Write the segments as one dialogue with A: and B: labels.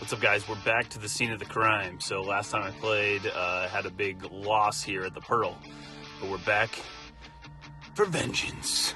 A: What's up, guys? We're back to the scene of the crime. So last time I played, had a big loss here at the Pearl. But we're back for vengeance.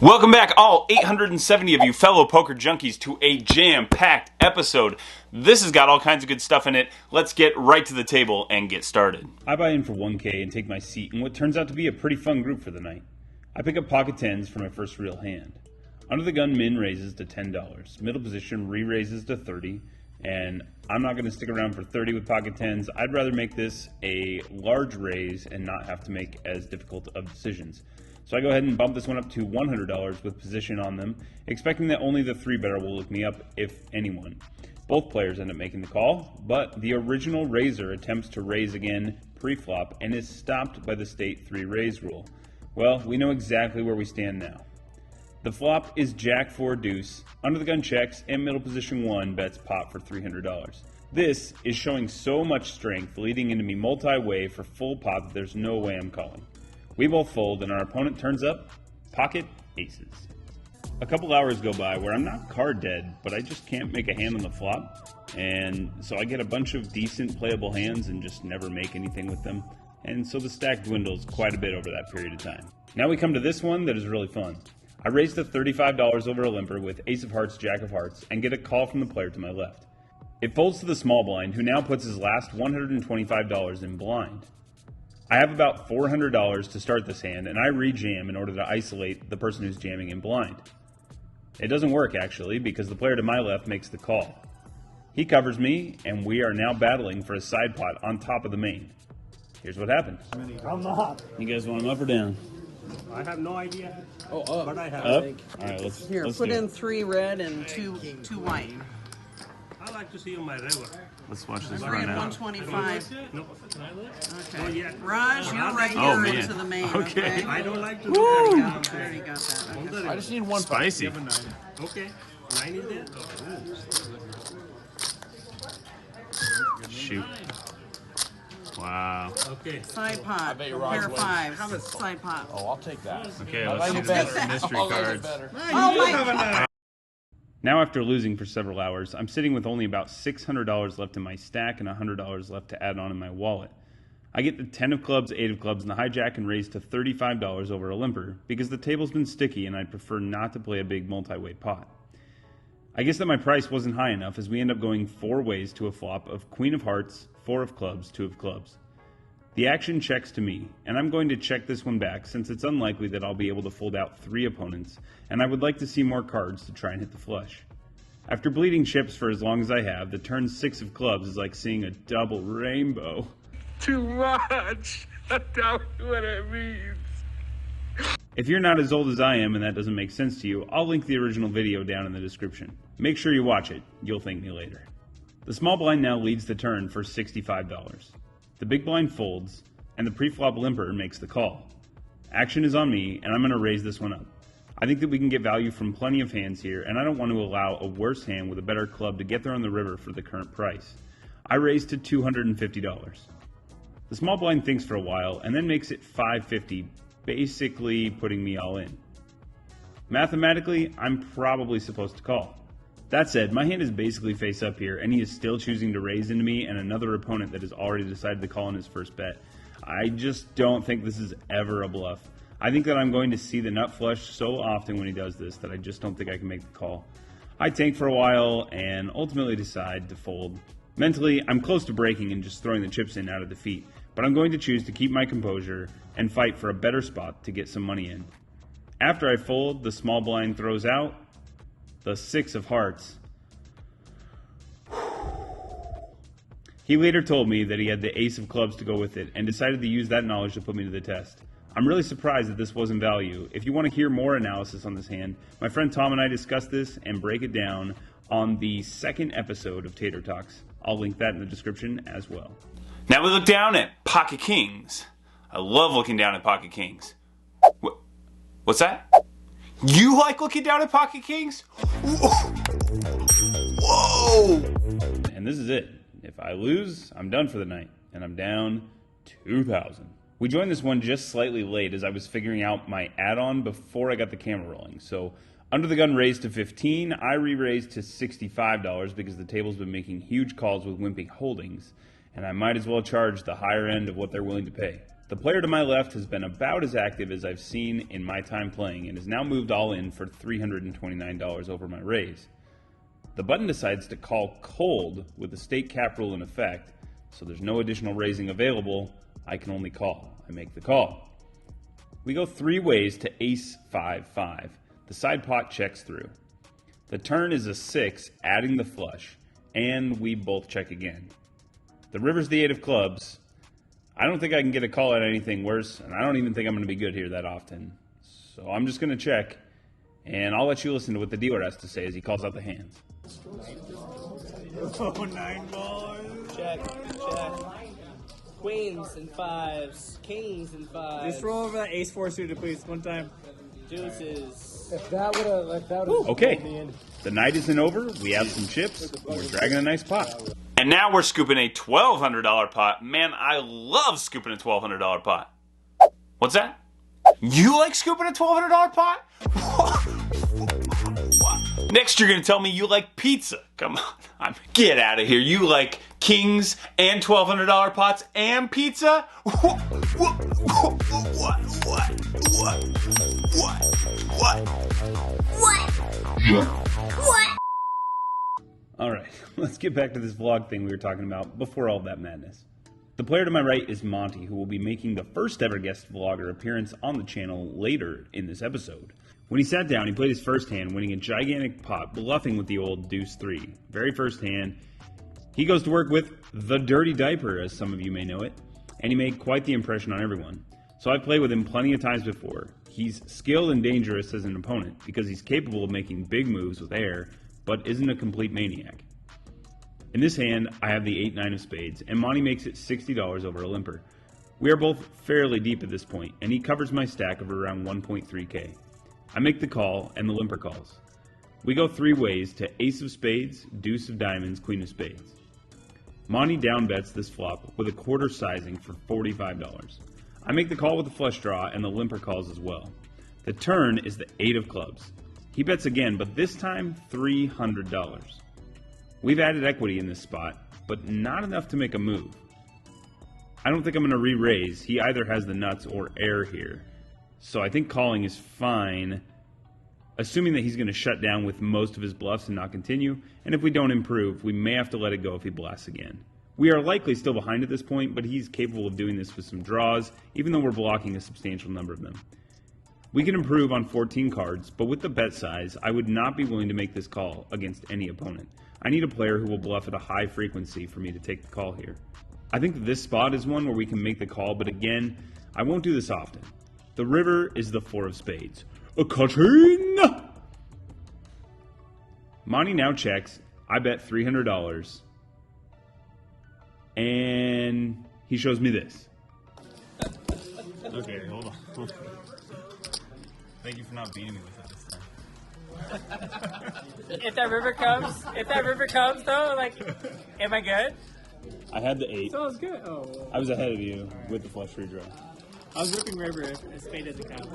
A: Welcome back, all 870 of you fellow poker junkies, to a jam-packed episode. This has got all kinds of good stuff in it. Let's get right to the table and get started. I buy in for 1K and take my seat in what turns out to be a pretty fun group for the night. I pick up pocket tens for my first real hand. Under the gun, min raises to $10. Middle position, re-raises to 30. And I'm not going to stick around for 30 with pocket tens. I'd rather make this a large raise and not have to make as difficult of decisions. So I go ahead and bump this one up to $100 with position on them, expecting that only the 3-better will look me up, if anyone. Both players end up making the call, but the original raiser attempts to raise again pre-flop and is stopped by the state 3-raise rule. Well, we know exactly where we stand now. The flop is Jack 4 deuce, under the gun checks, and middle position 1 bets pot for $300. This is showing so much strength, leading into me multi-way for full pot that there's no way I'm calling. We both fold, and our opponent turns up pocket aces. A couple hours go by where I'm not card dead, but I just can't make a hand on the flop. And so I get a bunch of decent playable hands and just never make anything with them. And so the stack dwindles quite a bit over that period of time. Now we come to this one that is really fun. I raise to $35 over a limper with ace of hearts, jack of hearts, and get a call from the player to my left. It folds to the small blind, who now puts his last $125 in blind. I have about $400 to start this hand, and I re-jam in order to isolate the person who's jamming in blind. It doesn't work, actually, because the player to my left makes the call. He covers me, and we are now battling for a side pot on top of the main. Here's what happened.
B: I'm not.
A: You guys want him up or down?
B: I have no idea.
C: Oh, up.
B: But I have.
A: Up? All right, let's
D: Put
A: do
D: in
A: it.
D: 3 red and two white.
B: I like to see on my river.
A: Let's watch this
D: 3
A: run
D: and
A: out.
D: 125.
B: No. Oh,
D: Okay.
B: yeah.
D: Raj, you're right
A: Oh,
D: here
A: man.
D: into the main.
A: Okay.
B: I don't like to
D: There
B: look
D: you
B: at
D: go. There you got that.
B: on
D: Okay.
B: the river.
C: I just need one.
A: Spicy.
B: Okay. 9 is there?
A: Shoot. Wow.
B: Okay.
D: Side pot.
C: bet you Raj
D: Pair
C: wins.
D: fives. Side pot.
C: Oh, I'll take that.
A: Okay,
C: I
A: let's
C: like
A: see
C: it
A: the
C: better.
A: mystery
C: I'll like it
A: cards.
C: better.
D: Oh my!
A: Now, after losing for several hours, I'm sitting with only about $600 left in my stack and $100 left to add on in my wallet. I get the 10 of clubs, 8 of clubs, and the hijack and raise to $35 over a limper because the table's been sticky and I'd prefer not to play a big multi-weight pot. I guess that my price wasn't high enough as we end up going 4 ways to a flop of queen of hearts, 4 of clubs, 2 of clubs. The action checks to me, and I'm going to check this one back since it's unlikely that I'll be able to fold out 3 opponents, and I would like to see more cards to try and hit the flush. After bleeding chips for as long as I have, the turn 6 of clubs is like seeing a double rainbow.
E: Too much. That's what it means.
A: If you're not as old as I am and that doesn't make sense to you, I'll link the original video down in the description. Make sure you watch it. You'll thank me later. The small blind now leads the turn for $65. The big blind folds, and the pre-flop limper makes the call. Action is on me, and I'm going to raise this one up. I think that we can get value from plenty of hands here, and I don't want to allow a worse hand with a better club to get there on the river for the current price. I raise to $250. The small blind thinks for a while, and then makes it $550, basically putting me all in. Mathematically, I'm probably supposed to call. That said, my hand is basically face up here, and he is still choosing to raise into me and another opponent that has already decided to call in his first bet. I just don't think this is ever a bluff. I think that I'm going to see the nut flush so often when he does this that I just don't think I can make the call. I tank for a while and ultimately decide to fold. Mentally, I'm close to breaking and just throwing the chips in out of defeat, but I'm going to choose to keep my composure and fight for a better spot to get some money in. After I fold, the small blind throws out the 6 of hearts. He later told me that he had the ace of clubs to go with it and decided to use that knowledge to put me to the test. I'm really surprised that this wasn't value. If you want to hear more analysis on this hand, my friend Tom and I discussed this and break it down on the 2nd episode of Tater Talks. I'll link that in the description as well. Now we look down at pocket kings. I love looking down at pocket kings. What's that? You like looking down at pocket kings? Whoa! And this is it. If I lose, I'm done for the night. And I'm down 2,000. We joined this one just slightly late as I was figuring out my add-on before I got the camera rolling. So under the gun raised to 15, I re-raised to $65 because the table's been making huge calls with wimpy holdings, and I might as well charge the higher end of what they're willing to pay. The player to my left has been about as active as I've seen in my time playing and has now moved all in for $329 over my raise. The button decides to call cold with the stake cap rule in effect, so there's no additional raising available. I can only call. I make the call. We go 3 ways to ace 5-5. The side pot checks through. The turn is a 6, adding the flush, and we both check again. The river's the 8 of clubs. I don't think I can get a call at anything worse, and I don't even think I'm going to be good here that often. So I'm just going to check, and I'll let you listen to what the dealer has to say as he calls out the hands.
C: Oh, 9 balls. Check. Queens and 5s. Kings and 5s.
F: Just roll over that ace 4 suited, please, one time.
C: Deuces.
G: If that would have,
A: Okay, the night isn't over. We have some chips, and we're dragging a nice pot. And now we're scooping a $1,200 pot. Man, I love scooping a $1,200 pot. What's that? You like scooping a $1,200 pot? Next, you're going to tell me you like pizza. Come on. Get out of here. You like kings and $1,200 pots and pizza? What? All right, let's get back to this vlog thing we were talking about before all that madness. The player to my right is Monty, who will be making the first ever guest vlogger appearance on the channel later in this episode. When he sat down, he played his first hand, winning a gigantic pot, bluffing with the old deuce 3. Very first hand. He goes to work with the dirty diaper, as some of you may know it, and he made quite the impression on everyone. So I've played with him plenty of times before. He's skilled and dangerous as an opponent because he's capable of making big moves with air, but isn't a complete maniac. In this hand, I have the 8-9 of spades, and Monty makes it $60 over a limper. We are both fairly deep at this point, and he covers my stack of around 1.3k. I make the call, and the limper calls. We go 3 ways to ace of spades, deuce of diamonds, queen of spades. Monty down bets this flop with a quarter sizing for $45. I make the call with the flush draw, and the limper calls as well. The turn is the 8 of clubs. He bets again, but this time $300. We've added equity in this spot, but not enough to make a move. I don't think I'm going to re-raise. He either has the nuts or air here. So I think calling is fine, assuming that he's going to shut down with most of his bluffs and not continue, and if we don't improve, we may have to let it go if he blasts again. We are likely still behind at this point, but he's capable of doing this with some draws, even though we're blocking a substantial number of them. We can improve on 14 cards, but with the bet size, I would not be willing to make this call against any opponent. I need a player who will bluff at a high frequency for me to take the call here. I think that this spot is one where we can make the call, but again, I won't do this often. The river is the 4 of spades. A cutting! Monty now checks. I bet $300. And he shows me this. Okay, hold on. Thank you for not beating me with that this time.
F: If that river comes though, like, am I good?
A: I had the 8.
F: So I was good. Oh, well.
A: I was ahead of you with the flush redraw.
F: I was ripping river if a spade doesn't count.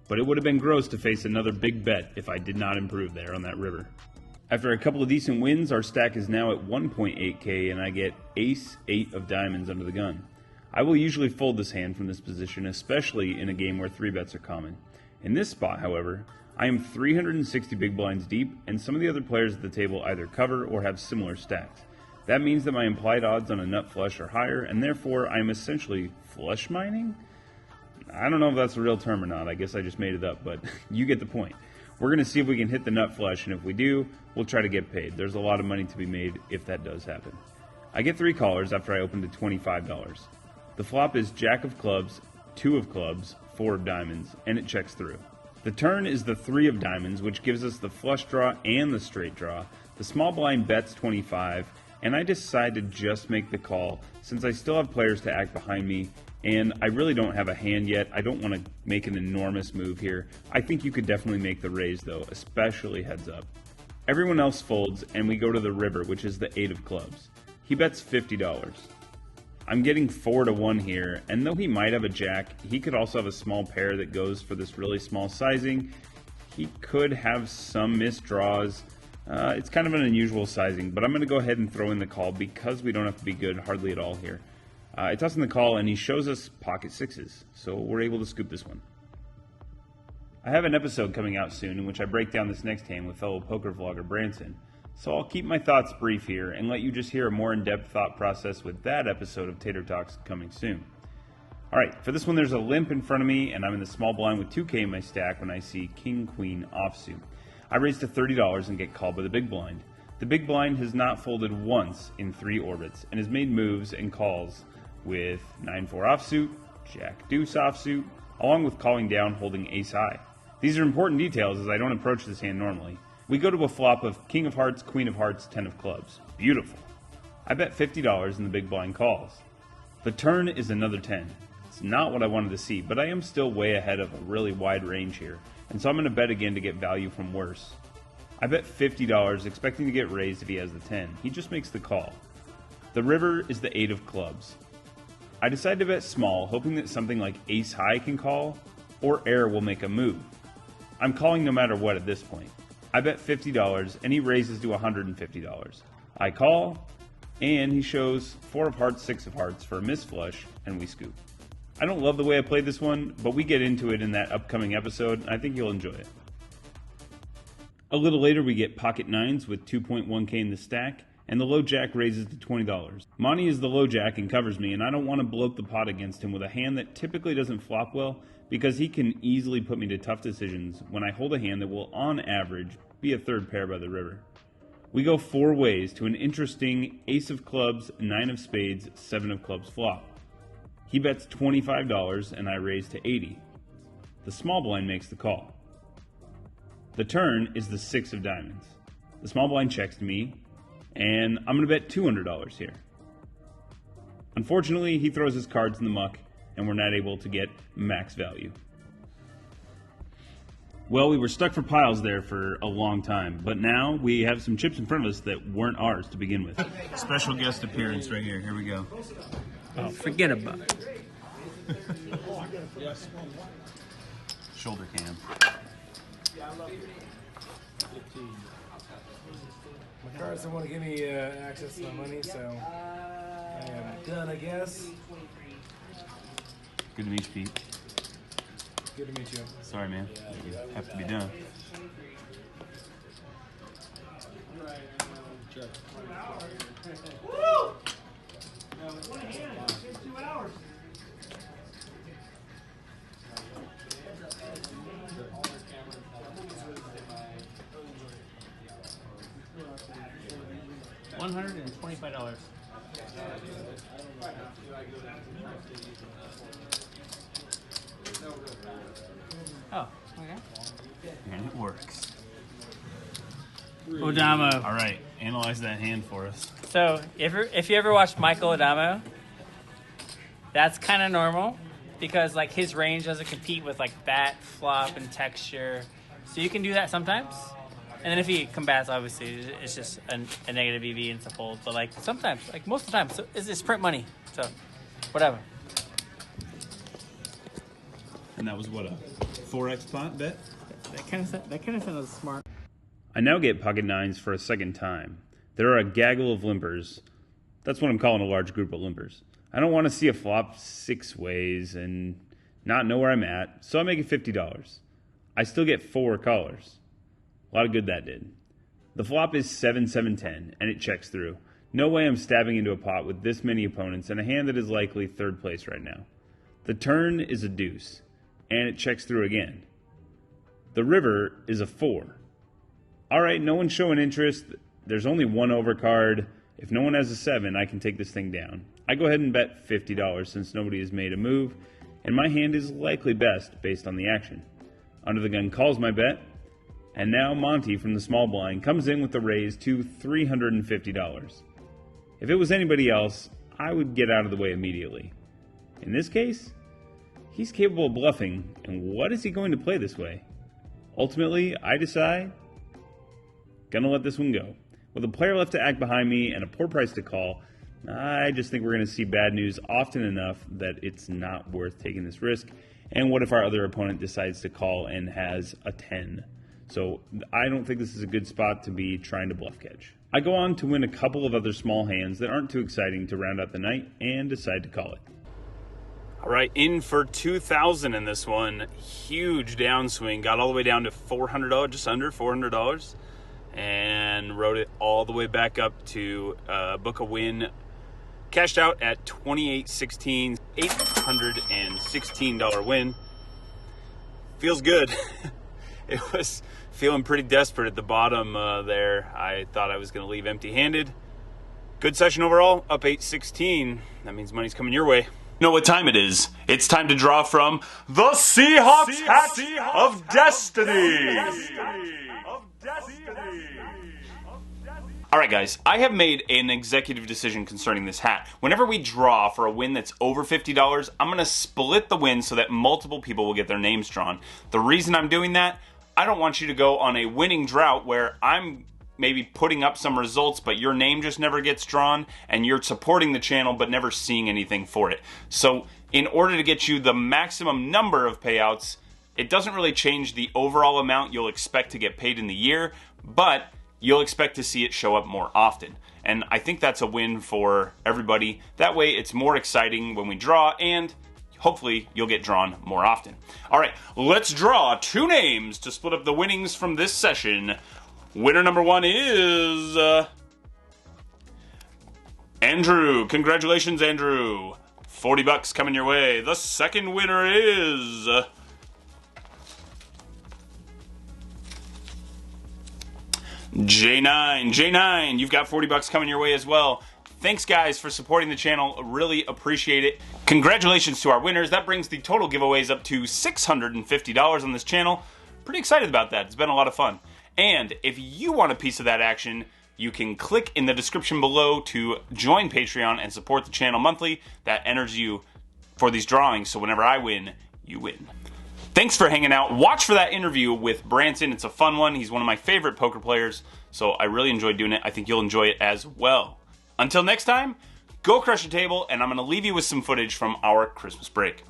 A: But it would have been gross to face another big bet if I did not improve there on that river. After a couple of decent wins, our stack is now at 1.8k and I get ace 8 of diamonds under the gun. I will usually fold this hand from this position, especially in a game where 3 bets are common. In this spot, however, I am 360 big blinds deep, and some of the other players at the table either cover or have similar stacks. That means that my implied odds on a nut flush are higher, and therefore I am essentially flush mining? I don't know if that's a real term or not. I guess I just made it up, but you get the point. We're going to see if we can hit the nut flush, and if we do, we'll try to get paid. There's a lot of money to be made if that does happen. I get 3 callers after I open to $25. The flop is jack of clubs, 2 of clubs, 4 of diamonds, and it checks through. The turn is the 3 of diamonds, which gives us the flush draw and the straight draw. The small blind bets 25, and I decide to just make the call since I still have players to act behind me, and I really don't have a hand yet. I don't want to make an enormous move here. I think you could definitely make the raise though, especially heads up. Everyone else folds, and we go to the river, which is the 8 of clubs. He bets $50. I'm getting 4-1 here, and though he might have a jack, he could also have a small pair that goes for this really small sizing. He could have some missed draws. It's kind of an unusual sizing, but I'm going to go ahead and throw in the call because we don't have to be good hardly at all here. I toss in the call, and he shows us pocket sixes, so we're able to scoop this one. I have an episode coming out soon in which I break down this next hand with fellow poker vlogger Branson, so I'll keep my thoughts brief here and let you just hear a more in-depth thought process with that episode of Tater Talks coming soon. Alright, for this one there's a limp in front of me, and I'm in the small blind with 2K in my stack when I see King-Queen offsuit. I raise to $30 and get called by the big blind. The big blind has not folded once in 3 orbits and has made moves and calls with 9-4 offsuit, Jack-Deuce offsuit, along with calling down holding ace-high. These are important details as I don't approach this hand normally. We go to a flop of King of Hearts, Queen of Hearts, 10 of Clubs. Beautiful. I bet $50 and the big blind calls. The turn is another 10. It's not what I wanted to see, but I am still way ahead of a really wide range here, and so I'm going to bet again to get value from worse. I bet $50, expecting to get raised if he has the 10. He just makes the call. The river is the 8 of clubs. I decide to bet small, hoping that something like ace high can call, or air will make a move. I'm calling no matter what at this point. I bet $50, and he raises to $150. I call, and he shows 4 of hearts, 6 of hearts for a miss flush, and we scoop. I don't love the way I played this one, but we get into it in that upcoming episode, and I think you'll enjoy it. A little later, we get pocket nines with 2.1k in the stack, and the low jack raises to $20. Monty is the low jack and covers me, and I don't want to bloat the pot against him with a hand that typically doesn't flop well, because he can easily put me to tough decisions when I hold a hand that will, on average, be a third pair by the river. We go 4 ways to an interesting ace of clubs, 9 of spades, 7 of clubs flop. He bets $25 and I raise to $80. The small blind makes the call. The turn is the 6 of diamonds. The small blind checks to me, and I'm going to bet $200 here. Unfortunately, he throws his cards in the muck, and we're not able to get max value. Well, we were stuck for piles there for a long time, but now we have some chips in front of us that weren't ours to begin with. Special guest appearance right here. Here we go.
F: Oh, forget about it.
A: Shoulder cam.
G: My cards don't want to give me access to my money, so I am done, I guess.
A: Good to meet you, Pete.
G: Good to meet you.
A: Sorry, man. You have to be done.
F: $125. Oh, okay.
A: And it works.
F: Odamo.
A: All right, analyze that hand for us.
F: So, if you ever watched Michael Adamo, that's kind of normal because like his range doesn't compete with like bat, flop, and texture. So you can do that sometimes. And then if he combats, obviously, it's just a negative EV and it's a fold. But like sometimes, like most of the time, so it's print money. So, whatever.
A: And that was what, a 4x pot bet?
F: That kind of sounds smart.
A: I now get pocket nines for a second time. There are a gaggle of limpers. That's what I'm calling a large group of limpers. I don't want to see a flop 6 ways and not know where I'm at, so I make it $50. I still get 4 callers. A lot of good that did. The flop is 7-7-10, and it checks through. No way I'm stabbing into a pot with this many opponents and a hand that is likely third place right now. The turn is a deuce, and it checks through again. The river is a 4. All right, no one's showing interest. There's only one overcard. If no one has a 7, I can take this thing down. I go ahead and bet $50 since nobody has made a move, and my hand is likely best based on the action. Under the gun calls my bet, and now Monty from the small blind comes in with the raise to $350. If it was anybody else, I would get out of the way immediately. In this case, he's capable of bluffing, and what is he going to play this way? Ultimately, I decide, gonna let this one go. With a player left to act behind me and a poor price to call, I just think we're going to see bad news often enough that it's not worth taking this risk. And what if our other opponent decides to call and has a 10? So I don't think this is a good spot to be trying to bluff catch. I go on to win a couple of other small hands that aren't too exciting to round out the night and decide to call it. All right, in for 2,000 in this one. Huge downswing. Got all the way down to $400, just under $400. And rode it all the way back up to book a win. Cashed out at $28.16, $816 win. Feels good. It was feeling pretty desperate at the bottom there. I thought I was going to leave empty-handed. Good session overall, up 816. That means money's coming your way. You know what time it is? It's time to draw from the Seahawks Hat of Destiny. All right, guys, I have made an executive decision concerning this hat. Whenever we draw for a win that's over $50, I'm going to split the win so that multiple people will get their names drawn. The reason I'm doing that, I don't want you to go on a winning drought where I'm maybe putting up some results, but your name just never gets drawn, and you're supporting the channel but never seeing anything for it. So in order to get you the maximum number of payouts, it doesn't really change the overall amount you'll expect to get paid in the year, but you'll expect to see it show up more often. And I think that's a win for everybody. That way it's more exciting when we draw, and hopefully you'll get drawn more often. All right, let's draw 2 names to split up the winnings from this session. Winner number 1 is Andrew. Congratulations, Andrew. $40 coming your way. The second winner is J9. J9, you've got $40 coming your way as well. Thanks, guys, for supporting the channel. Really appreciate it. Congratulations to our winners. That brings the total giveaways up to $650 on this channel. Pretty excited about that. It's been a lot of fun. And if you want a piece of that action, you can click in the description below to join Patreon and support the channel monthly. That enters you for these drawings, so whenever I win, you win. Thanks for hanging out. Watch for that interview with Branson. It's a fun one. He's one of my favorite poker players, so I really enjoyed doing it. I think you'll enjoy it as well. Until next time, go crush a table, and I'm going to leave you with some footage from our Christmas break.